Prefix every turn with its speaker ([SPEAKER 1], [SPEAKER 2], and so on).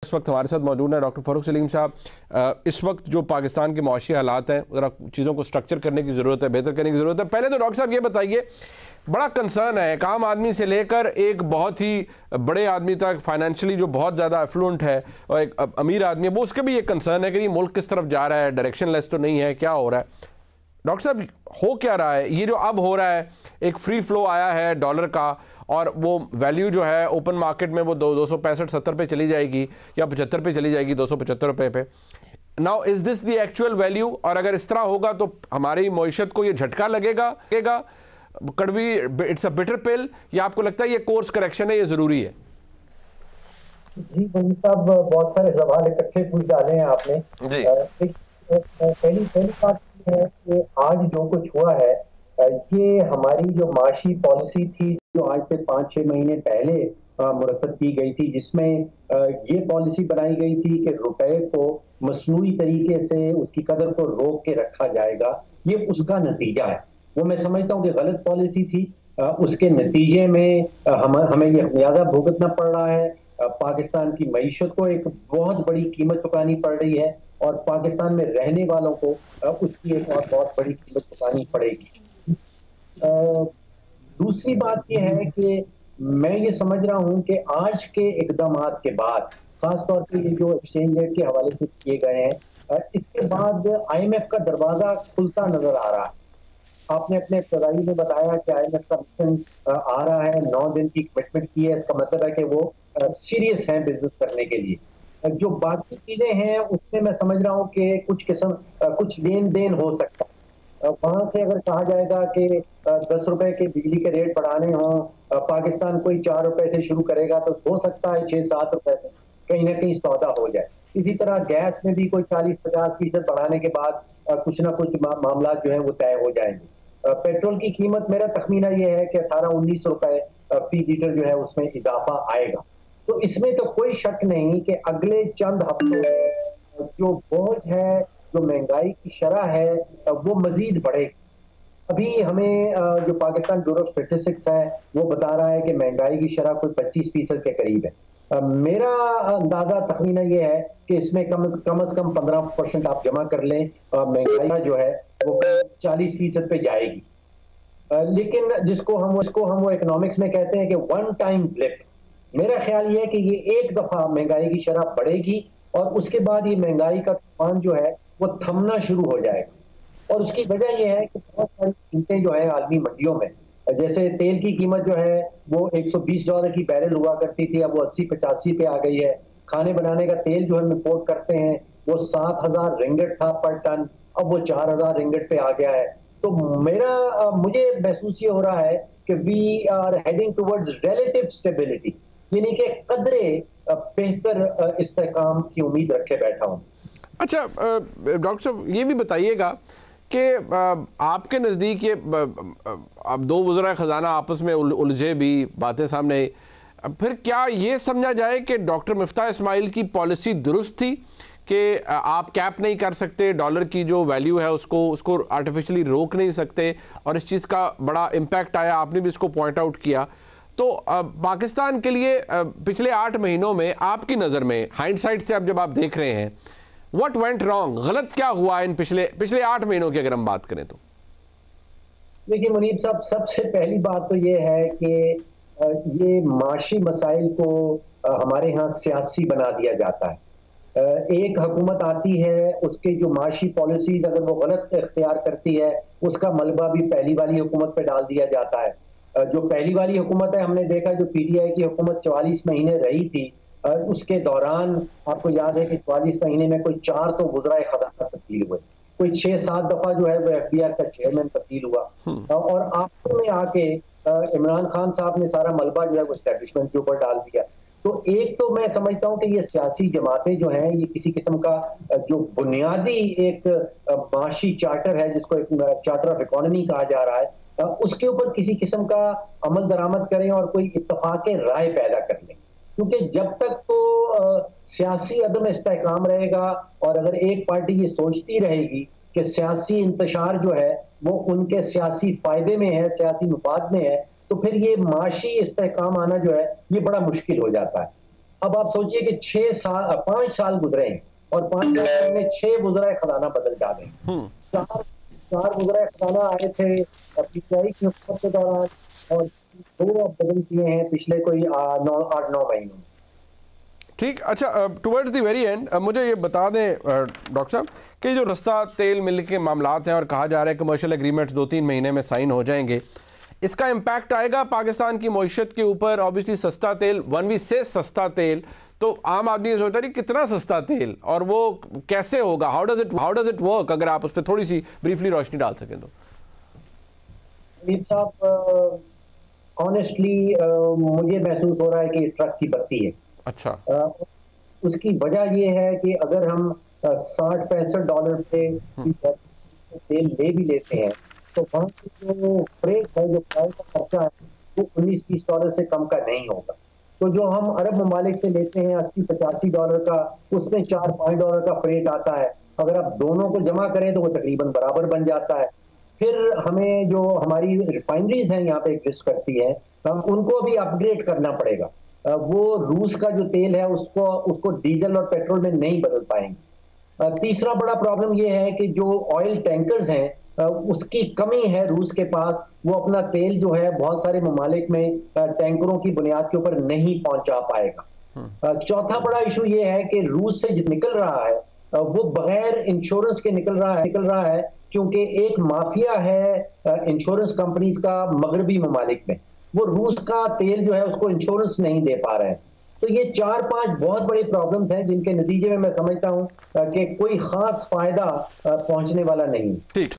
[SPEAKER 1] इस वक्त हमारे साथ मौजूद है डॉक्टर फ़ारूक सलीम साहब। इस वक्त जो पाकिस्तान के मुआशी हालात हैं, ज़रा चीज़ों को स्ट्रक्चर करने की ज़रूरत है, बेहतर करने की ज़रूरत है। पहले तो डॉक्टर साहब ये बताइए, बड़ा कंसर्न है एक आम आदमी से लेकर एक बहुत ही बड़े आदमी तक, फाइनेंशियली जो बहुत ज़्यादा एफ्लुएंट है और एक अमीर आदमी है, वो उसके भी ये कंसर्न है कि ये मुल्क किस तरफ जा रहा है, डायरेक्शन लेस तो नहीं है, क्या हो रहा है। डॉक्टर साहब, हो क्या रहा है? ये जो अब हो रहा है, एक फ्री फ्लो आया है डॉलर का और वो वैल्यू जो है ओपन मार्केट में वो 265-70 पे चली जाएगी या 75 पे चली जाएगी, 275 रुपये पे। Now is this the actual value? और अगर इस तरह होगा तो हमारी मईशत को ये झटका लगेगा, कड़वी, इट्स अ बिटर पिल, या आपको लगता है ये कोर्स करेक्शन है, ये जरूरी है?
[SPEAKER 2] जी वही साहब, बहुत सारे सवाल इकट्ठे पूछ डाले हैं आपने जी। पहली बात है कि आज जो कुछ हुआ है, ये हमारी जो माशी पॉलिसी थी जो आज से 5-6 महीने पहले मुरतब की गई थी, जिसमें ये पॉलिसी बनाई गई थी कि रुपए को मसनूई तरीके से उसकी कदर को रोक के रखा जाएगा, ये उसका नतीजा है। वो मैं समझता हूँ कि गलत पॉलिसी थी, उसके नतीजे में हमें ये खमियाजा भुगतना पड़ रहा है। पाकिस्तान की मईशत को एक बहुत बड़ी कीमत चुकानी पड़ रही है और पाकिस्तान में रहने वालों को उसकी एक और बहुत बड़ी कीमत चुकानी पड़ेगी। दूसरी बात यह है कि मैं ये समझ रहा हूं कि आज के इकदामात के बाद, खासतौर पे ये जो एक्सचेंज रेट के हवाले से किए गए हैं, इसके बाद IMF का दरवाजा खुलता नजर आ रहा है। आपने अपने इब्तदाई में बताया कि IMF का मिशन आ रहा है, 9 दिन की कमिटमेंट की है। इसका मतलब है कि वो सीरियस हैं बिजनेस करने के लिए। जो बाकी चीजें हैं उसमें मैं समझ रहा हूँ कि कुछ लेन देन हो सकता है। वहां से अगर कहा जाएगा कि 10 रुपए के बिजली के रेट बढ़ाने हों, पाकिस्तान कोई 4 रुपए से शुरू करेगा तो हो सकता है 6-7 रुपए से कहीं ना कहीं सौदा हो जाए। इसी तरह गैस में भी कोई 40-50% बढ़ाने के बाद कुछ ना कुछ मामला जो है वो तय हो जाएंगे। पेट्रोल की कीमत, मेरा तखमीना ये है कि 18-19 रुपए फी लीटर जो है उसमें इजाफा आएगा। तो इसमें तो कोई शक नहीं कि अगले चंद हफ्तों में जो बोझ है, जो महंगाई की शरह है, वो मजीद बढ़ेगी। अभी हमें जो पाकिस्तान ब्यूरो ऑफ स्टैटिस्टिक्स है वो बता रहा है कि महंगाई की शरह कोई 25% के करीब है। मेरा अंदाजा तखमीना ये है कि इसमें कम से कम 15% आप जमा कर लें, महंगाई जो है वो 40% पे जाएगी। लेकिन जिसको हम वो इकोनॉमिक्स में कहते हैं कि वन टाइम ब्लिप, मेरा ख्याल ये है कि ये एक दफा महंगाई की शरह बढ़ेगी और उसके बाद ये महंगाई का तूफान जो है वो थमना शुरू हो जाएगा। और उसकी वजह यह है कि बहुत सारी कीमतें जो है आलमी मंडियों में, जैसे तेल की कीमत जो है वो $120 की बैरल हुआ करती थी, अब वो 80-85 पे आ गई है। खाने बनाने का तेल जो हम इंपोर्ट करते हैं वो 7,000 रिंगिट था पर टन, अब वो 4,000 रिंगिट पे आ गया है। तो मुझे महसूस ये हो रहा है कि we are heading towards relative stability, यानी कि कदरे बेहतर इस्तेहकाम की उम्मीद रखे बैठा हूं।
[SPEAKER 1] अच्छा डॉक्टर साहब, ये भी बताइएगा कि आपके नज़दीक ये अब दो वज़रा ख़जाना आपस में उलझे भी, बातें सामने, फिर क्या ये समझा जाए कि डॉक्टर मिफ्ताह इस्माइल की पॉलिसी दुरुस्त थी कि आप कैप नहीं कर सकते, डॉलर की जो वैल्यू है उसको आर्टिफिशियली रोक नहीं सकते, और इस चीज़ का बड़ा इम्पैक्ट आया, आपने भी इसको पॉइंट आउट किया। तो पाकिस्तान के लिए पिछले 8 महीनों में आपकी नज़र में, हाइंडसाइट से अब जब आप देख रहे हैं, व्हाट वेंट रॉन्ग, गलत क्या हुआ इन पिछले 8 महीनों की अगर हम बात करें तो?
[SPEAKER 2] देखिए मुनीब साहब, सबसे पहली बात तो ये है कि ये माशी मसाइल को हमारे यहाँ सियासी बना दिया जाता है। एक हुकूमत आती है, उसके जो माशी पॉलिसीज अगर वो गलत इख्तियार करती है उसका मलबा भी पहली वाली हुकूमत पे डाल दिया जाता है। जो पहली वाली हुकूमत है, हमने देखा जो PTI की हुकूमत 44 महीने रही थी, उसके दौरान आपको याद है कि 44 महीने में कोई 4 तो वज़राए ख़ज़ाना तब्दील हुए, कोई 6-7 दफा जो है वो FBR का चेयरमैन तब्दील हुआ, और आखिर में आके इमरान खान साहब ने सारा मलबा जो है वो एस्टेब्लिशमेंट के ऊपर डाल दिया। तो एक तो मैं समझता हूँ कि ये सियासी जमातें जो हैं, ये किसी किस्म का जो बुनियादी एक माशी चार्टर है, जिसको एक चार्टर ऑफ इकोनॉमी कहा जा रहा है, उसके ऊपर किसी किस्म का अमल दरामद करें और कोई इत्तफाक राय पैदा कर लें। क्योंकि जब तक तो सियासी अदम इस्तेहकाम रहेगा और अगर एक पार्टी ये सोचती रहेगी कि सियासी इंतशार जो है वो उनके सियासी फायदे में है, सियासी मुफाद में है, तो फिर ये माशी इस्तेहकाम आना जो है ये बड़ा मुश्किल हो जाता है। अब आप सोचिए कि 5 साल गुजरे हैं और 5 साल में 6 वज़राए खजाना बदल डाले। चार वज़राए खजाना आए थे पीटीआई की हुकूमत के दौरान और 2 अब बदल किए हैं पिछले कोई 8-9 महीनों में।
[SPEAKER 1] ठीक, अच्छा, टुवर्ड्स द वेरी एंड मुझे ये बता दें डॉक्टर साहब कि जो रस्ता तेल मिल के मामलात हैं और कहा जा रहा है कमर्शियल एग्रीमेंट्स 2-3 महीने में साइन हो जाएंगे, इसका इम्पैक्ट आएगा पाकिस्तान की मईशत के ऊपर? ऑब्वियसली सस्ता तेल, वन वी से सस्ता तेल, तो आम आदमी ये सोचता है कितना सस्ता तेल और वो कैसे होगा, हाउ डज इट वर्क? अगर आप उस पर थोड़ी सी ब्रीफली रोशनी डाल सकें तो।
[SPEAKER 2] हनीफ साहब, ऑनेस्टली मुझे महसूस हो रहा है कि ट्रक की बत्ती है।
[SPEAKER 1] अच्छा।
[SPEAKER 2] उसकी वजह ये है कि अगर हम $60-65 पे तेल ले भी लेते हैं तो वहाँ की जो फ्रेट है, जो किराए का खर्चा है, वो $19-20 से कम का नहीं होगा। तो जो हम अरब ममालिक से लेते हैं $80-85 का, उसमें $4-5 का फ्रेट आता है। अगर आप दोनों को जमा करें तो वो तकरीबन बराबर बन जाता है। फिर हमें जो हमारी रिफाइनरीज हैं यहाँ पे एग्जिस्ट करती हैं, उनको भी अपग्रेड करना पड़ेगा। वो रूस का जो तेल है उसको डीजल और पेट्रोल में नहीं बदल पाएंगे। तीसरा बड़ा प्रॉब्लम ये है कि जो ऑयल टैंकर्स हैं उसकी कमी है रूस के पास। वो अपना तेल जो है बहुत सारे ममालिक में टैंकरों की बुनियाद के ऊपर नहीं पहुंचा पाएगा। चौथा बड़ा इशू ये है कि रूस से जो निकल रहा है वो बगैर इंश्योरेंस के निकल रहा है क्योंकि एक माफिया है इंश्योरेंस कंपनीज का मगरबी ममालिक में। वो रूस का तेल जो है उसको इंश्योरेंस नहीं दे पा रहे हैं। तो ये 4-5 बहुत बड़ी प्रॉब्लम्स हैं जिनके नतीजे में मैं समझता हूं कि कोई खास फायदा पहुंचने वाला नहीं।
[SPEAKER 1] ठीक।